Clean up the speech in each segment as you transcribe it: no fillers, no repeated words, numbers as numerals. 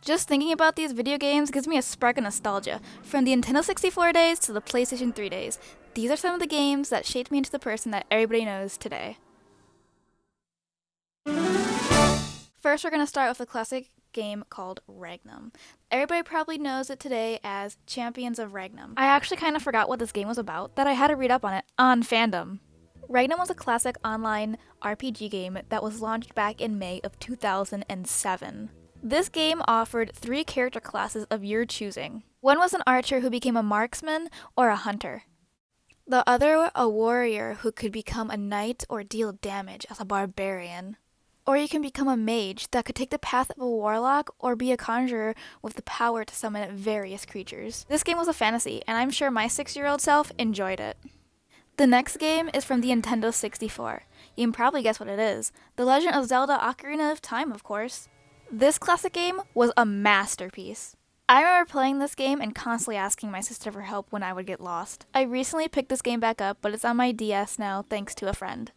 Just thinking about these video games gives me a spark of nostalgia. From the Nintendo 64 days to the PlayStation 3 days, these are some of the games that shaped me into the person that everybody knows today. First, we're going to start with a classic game called Regnum. Everybody probably knows it today as Champions of Regnum. I actually kind of forgot what this game was about, that I had to read up on it on Fandom. Regnum was a classic online RPG game that was launched back in May of 2007. This game offered 3 character classes of your choosing. One was an archer who became a marksman or a hunter. The other, a warrior who could become a knight or deal damage as a barbarian. Or you can become a mage that could take the path of a warlock or be a conjurer with the power to summon various creatures. This game was a fantasy, and I'm sure my 6-year-old self enjoyed it. The next game is from the Nintendo 64. You can probably guess what it is. The Legend of Zelda: Ocarina of Time, of course. This classic game was a masterpiece. I remember playing this game and constantly asking my sister for help when I would get lost. I recently picked this game back up, but it's on my DS now thanks to a friend.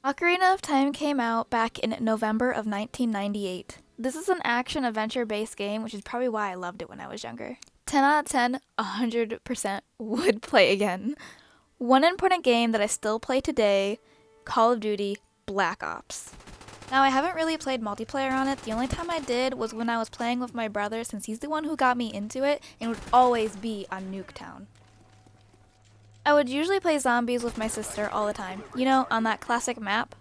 Ocarina of Time came out back in November of 1998. This is an action-adventure-based game, which is probably why I loved it when I was younger. 10 out of 10, 100% would play again. One important game that I still play today, Call of Duty Black Ops. Now, I haven't really played multiplayer on it. The only time I did was when I was playing with my brother, since he's the one who got me into it, and would always be on Nuketown. I would usually play zombies with my sister all the time. You know, on that classic map.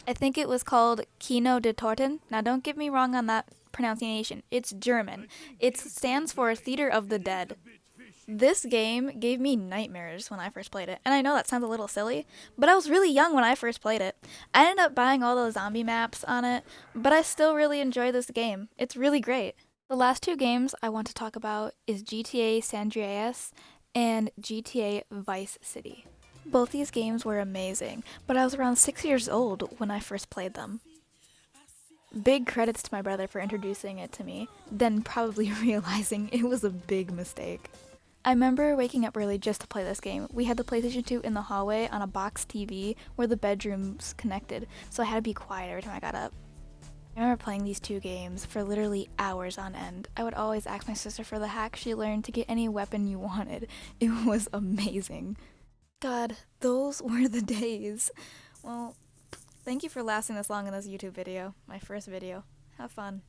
I think it was called Kino de Torten. Now, don't get me wrong on that pronunciation. It's German. It stands for Theater of the Dead. This game gave me nightmares when I first played it. And I know that sounds a little silly, but I was really young when I first played it. I ended up buying all those zombie maps on it, but I still really enjoy this game. It's really great. The last 2 games I want to talk about is GTA San Andreas and GTA Vice City. Both these games were amazing, but I was around 6 years old when I first played them. Big credits to my brother for introducing it to me, then probably realizing it was a big mistake. I remember waking up early just to play this game. We had the PlayStation 2 in the hallway on a box TV where the bedrooms connected, so I had to be quiet every time I got up. I remember playing these 2 games for literally hours on end. I would always ask my sister for the hack she learned to get any weapon you wanted. It was amazing. God, those were the days. Well, thank you for lasting this long in this YouTube video, my first video. Have fun.